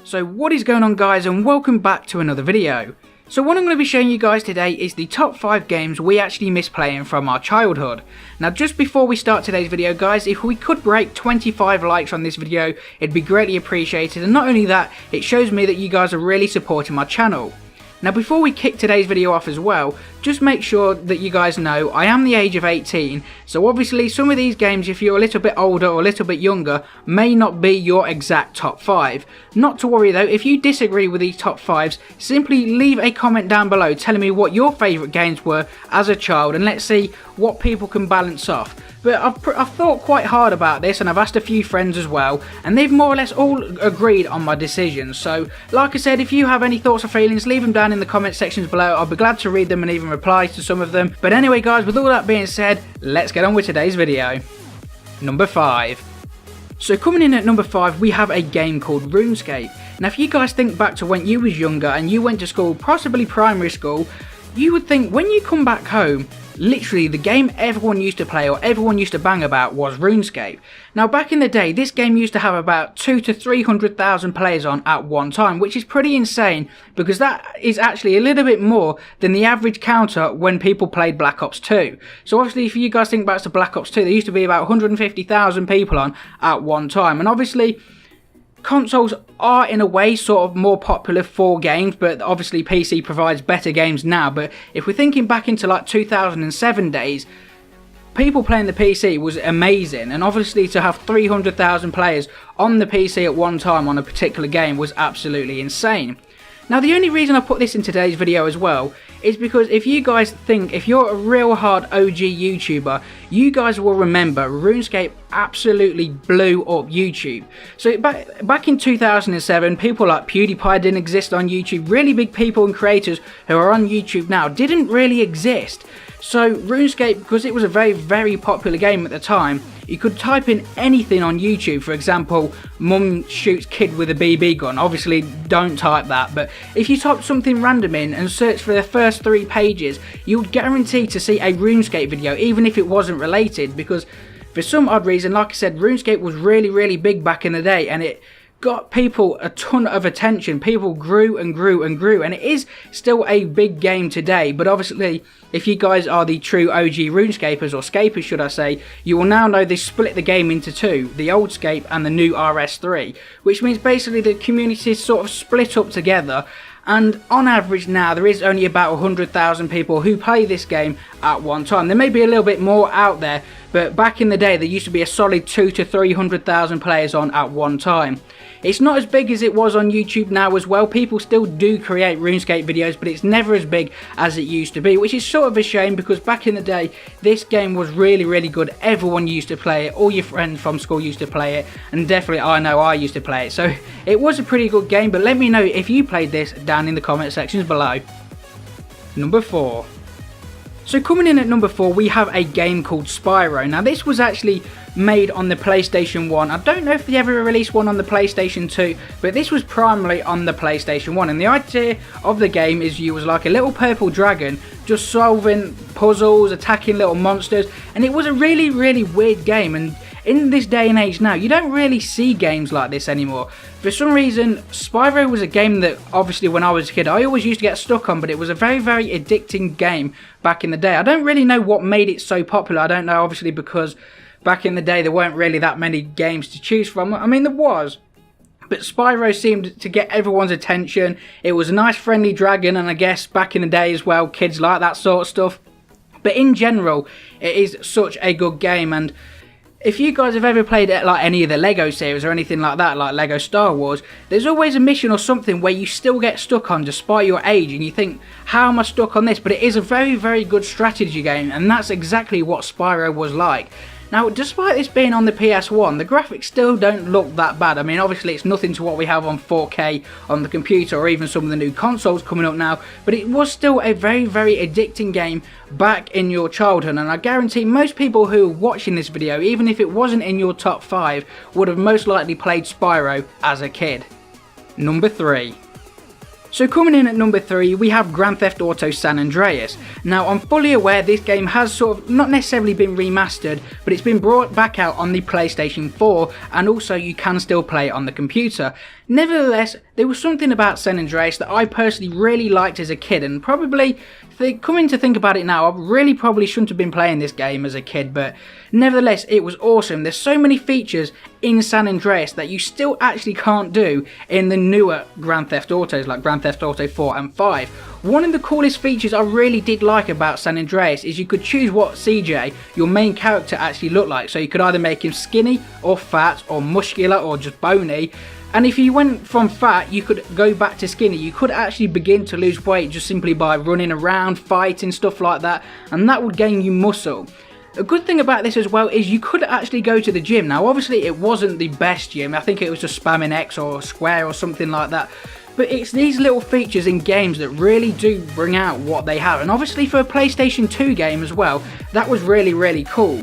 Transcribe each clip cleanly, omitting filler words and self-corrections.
So what is going on, guys, and welcome back to another video. So what I'm going to be showing you guys today is the top 5 games we actually miss playing from our childhood. Now just before we start today's video, guys, if we could break 25 likes on this video, it'd be greatly appreciated, and not only that, it shows me that you guys are really supporting my channel. Now before we kick today's video off as well, just make sure that you guys know I am the age of 18, so obviously some of these games, if you're a little bit older or a little bit younger, may not be your exact top 5. Not to worry though, if you disagree with these top 5s, simply leave a comment down below telling me what your favourite games were as a child, and let's see what people can balance off. But I've thought quite hard about this, and I've asked a few friends as well, and they've more or less all agreed on my decisions. So like I said, if you have any thoughts or feelings, leave them down in the comment sections below. I'll be glad to read them and even reply to some of them. But anyway guys, with all that being said, let's get on with today's video. Number 5. So coming in at number 5, we have a game called RuneScape. Now if you guys think back to when you was younger and you went to school, possibly primary school, you would think when you come back home, literally the game everyone used to play or everyone used to bang about was RuneScape. Now back in the day, this game used to have about 200,000 to 300,000 players on at one time, which is pretty insane because that is actually a little bit more than the average counter when people played Black Ops 2. So obviously if you guys think back to Black Ops 2, there used to be about 150,000 people on at one time, and obviously consoles are in a way sort of more popular for games, but obviously PC provides better games now. But if we're thinking back into like 2007 days, people playing the PC was amazing, and obviously to have 300,000 players on the PC at one time on a particular game was absolutely insane. Now the only reason I put this in today's video as well is because if you guys think, if you're a real hard OG YouTuber, you guys will remember RuneScape absolutely blew up YouTube. So back in 2007, people like PEWDIEPIE didn't exist on YouTube. Really big people and creators who are on YouTube now didn't really exist. So RuneScape, because it was a very popular game at the time, you could type in anything on YouTube. For example, mum shoots kid with a BB gun. Obviously don't type that, but if you type something random in and search for the first 3 pages, you would guarantee to see a RuneScape video, even if it wasn't related, because for some odd reason, like I said, RuneScape was really big back in the day, and it got people a ton of attention. People grew and grew and grew, and it is still a big game today. But obviously if you guys are the true OG RuneScapers, or scapers should I say, you will now know they split the game into 2, the old Scape and the new RS3, which means basically the community is sort of split up together. And on average now, there is only about 100,000 people who play this game at one time. There may be a little bit more out there, but back in the day there used to be a solid 200,000 to 300,000 players on at one time. It's not as big as it was on YouTube now as well. People still do create RuneScape videos, but it's never as big as it used to be, which is sort of a shame because back in the day this game was really good. Everyone used to play it, all your friends from school used to play it, and definitely I know I used to play it. So it was a pretty good game, but let me know if you played this down in the comment sections below. Number 4. So coming in at number 4, we have a game called Spyro. Now this was actually made on the PlayStation 1. I don't know if they ever released one on the PlayStation 2, but this was primarily on the PlayStation 1. And the idea of the game is you was like a little purple dragon just solving puzzles, attacking little monsters, and it was a really weird game. And in this day and age now, you don't really see games like this anymore. For some reason, Spyro was a game that obviously when I was a kid I always used to get stuck on, but it was a very addicting game back in the day. I don't really know what made it so popular. I don't know, obviously because back in the day there weren't really that many games to choose from. I mean there was, but Spyro seemed to get everyone's attention. It was a nice friendly dragon, and I guess back in the day as well, kids like that sort of stuff. But in general, it is such a good game. And if you guys have ever played like any of the Lego series or anything like that, like Lego Star Wars, there's always a mission or something where you still get stuck on despite your age, and you think, how am I stuck on this? But it is a very good strategy game, and that's exactly what Spyro was like. Now, despite this being on the PS1, the graphics still don't look that bad. I mean, obviously it's nothing to what we have on 4K on the computer or even some of the new consoles coming up now, but it was still a very addicting game back in your childhood, and I guarantee most people who are watching this video, even if it wasn't in your top 5, would have most likely played Spyro as a kid. Number 3. So coming in at number 3, we have Grand Theft Auto San Andreas. Now I'm fully aware this game has sort of not necessarily been remastered, but it's been brought back out on the PlayStation 4, and also you can still play it on the computer. Nevertheless, there was something about San Andreas that I personally really liked as a kid, and probably, coming to think about it now, I really probably shouldn't have been playing this game as a kid, but nevertheless, it was awesome. There's so many features in San Andreas that you still actually can't do in the newer Grand Theft Autos, like Grand Theft Auto 4 and 5. One of the coolest features I really did like about San Andreas is you could choose what CJ, your main character, actually looked like. So you could either make him skinny or fat or muscular or just bony. And if you went from fat, you could go back to skinny. You could actually begin to lose weight just simply by running around, fighting, stuff like that, and that would gain you muscle. A good thing about this as well is you could actually go to the gym. Now obviously it wasn't the best gym, I think it was just spamming X or square or something like that. But it's these little features in games that really do bring out what they have. And obviously for a PlayStation 2 game as well, that was really cool.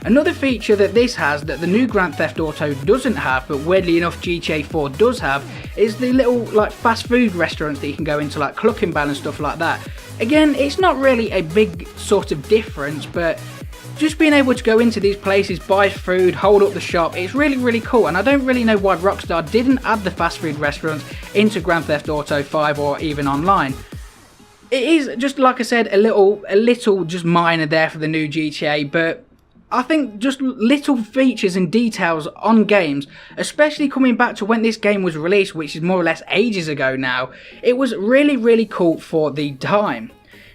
Another feature that this has that the new Grand Theft Auto doesn't have, but weirdly enough GTA 4 does have, is the little like fast food restaurants that you can go into, like Cluckenbell and stuff like that. Again, it's not really a big sort of difference, but just being able to go into these places, buy food, hold up the shop, it's really cool. And I don't really know why Rockstar didn't add the fast food restaurants into Grand Theft Auto 5 or even online. It is just, like I said, a little just minor there for the new GTA, but I think just little features and details on games, especially coming back to when this game was released, which is more or less ages ago now, it was really cool for the time.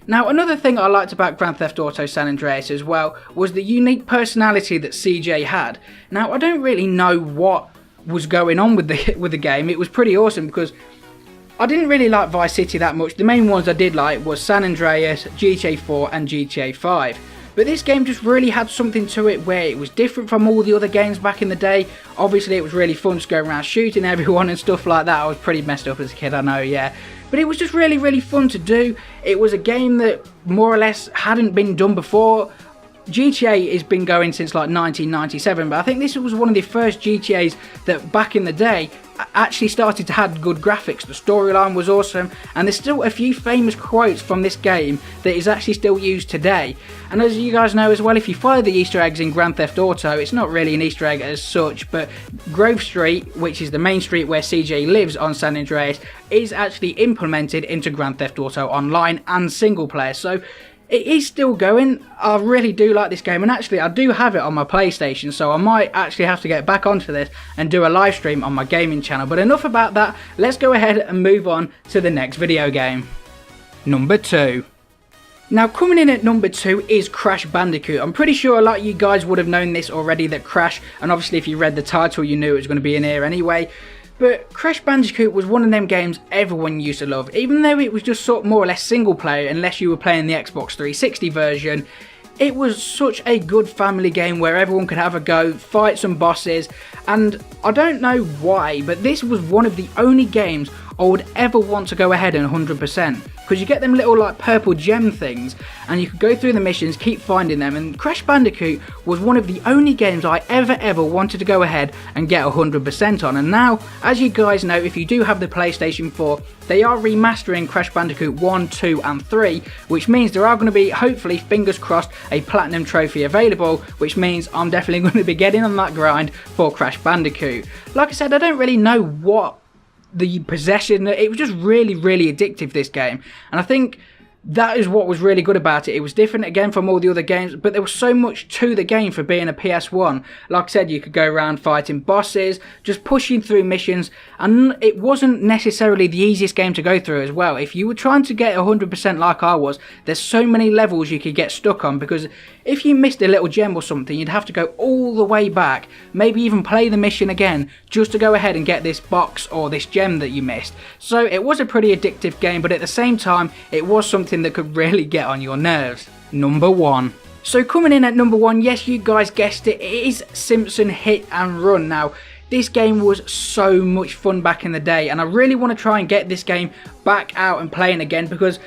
Now, another thing I liked about Grand Theft Auto San Andreas as well was the unique personality that CJ had. Now, I don't really know what was going on with the game. It was pretty awesome because I didn't really like Vice City that much. The main ones I did like was San Andreas, GTA 4 and GTA 5. But this game just really had something to it where it was different from all the other games back in the day. Obviously, it was really fun to go around shooting everyone and stuff like that. I was pretty messed up as a kid, I know, yeah. But it was just really fun to do. It was a game that more or less hadn't been done before. GTA has been going since like 1997, but I think this was one of the first GTAs that back in the day actually started to have good graphics. The storyline was awesome, and there's still a few famous quotes from this game that is actually still used today. And as you guys know as well, if you follow the Easter eggs in Grand Theft Auto, it's not really an Easter egg as such, but Grove Street, which is the main street where CJ lives on San Andreas, is actually implemented into Grand Theft Auto Online and single player. So it is still going. I really do like this game, and actually I do have it on my PlayStation, so I might actually have to get back onto this and do a live stream on my gaming channel. But enough about that, let's go ahead and move on to the next video game. Number 2. Now, coming in at number 2 is Crash Bandicoot. I'm pretty sure a lot of you guys would have known this already, that Crash, and obviously if you read the title you knew it was going to be in here anyway. But Crash Bandicoot was one of them games everyone used to love, even though it was just sort of more or less single player unless you were playing the Xbox 360 version. It was such a good family game where everyone could have a go, fight some bosses, and I don't know why, but this was one of the only games I would ever want to go ahead and 100%. Because you get them little like purple gem things, and you could go through the missions, keep finding them, and Crash Bandicoot was one of the only games I ever wanted to go ahead and get 100% on. And now, as you guys know, if you do have the PlayStation 4, they are remastering Crash Bandicoot 1, 2 and 3, which means there are going to be, hopefully, fingers crossed, a Platinum Trophy available, which means I'm definitely going to be getting on that grind for Crash Bandicoot. Like I said, I don't really know what the possession, it was just really addictive, this game, and I think that is what was really good about it. It was different again from all the other games, but there was so much to the game for being a PS1. Like I said, you could go around fighting bosses, just pushing through missions, and it wasn't necessarily the easiest game to go through as well. If you were trying to get 100% like I was, there's so many levels you could get stuck on, because if you missed a little gem or something, you'd have to go all the way back, maybe even play the mission again, just to go ahead and get this box or this gem that you missed. So it was a pretty addictive game, but at the same time, it was something that could really get on your nerves. Number 1. So coming in at number 1, yes, you guys guessed it, it is Simpsons Hit and Run. Now, this game was so much fun back in the day, and I really want to try and get this game back out and playing again, because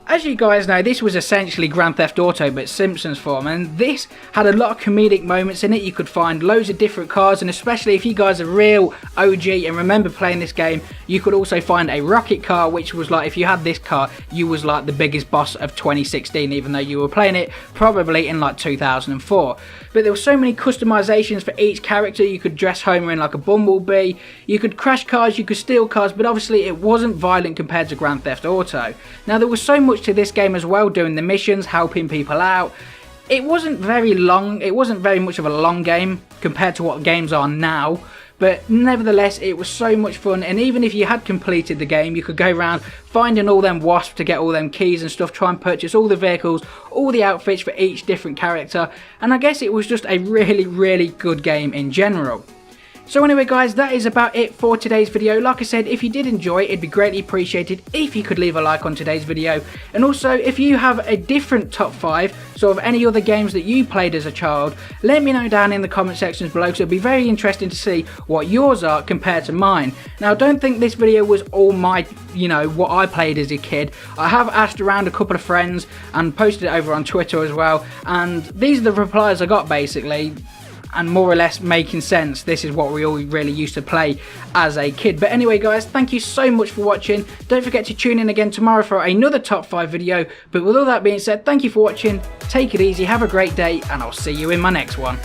As you guys know, this was essentially Grand Theft Auto but Simpsons form, and this had a lot of comedic moments in it. You could find loads of different cars, and especially if you guys are real OG and remember playing this game, you could also find a rocket car, which was like, if you had this car, you was like the biggest boss of 2016, even though you were playing it probably in like 2004. But there were so many customizations for each character. You could dress Homer in like a bumblebee, you could crash cars, you could steal cars, but obviously it wasn't violent compared to Grand Theft Auto. Now there was so much to this game as well, doing the missions, helping people out. It wasn't very long, it wasn't very much of a long game compared to what games are now, but nevertheless it was so much fun. And even if you had completed the game, you could go around finding all them wasps to get all them keys and stuff, try and purchase all the vehicles, all the outfits for each different character, and I guess it was just a really good game in general. So anyway guys, that is about it for today's video. Like I said, if you did enjoy it, it'd be greatly appreciated if you could leave a like on today's video. And also, if you have a different top 5, sort of any other games that you played as a child, let me know down in the comment sections below, because it'll be very interesting to see what yours are compared to mine. Now, don't think this video was all my, what I played as a kid. I have asked around a couple of friends and posted it over on Twitter as well, and these are the replies I got basically. And more or less making sense, this is what we all really used to play as a kid. But anyway guys, thank you so much for watching. Don't forget to tune in again tomorrow for another top 5 video. But with all that being said, thank you for watching, take it easy, have a great day, and I'll see you in my next one.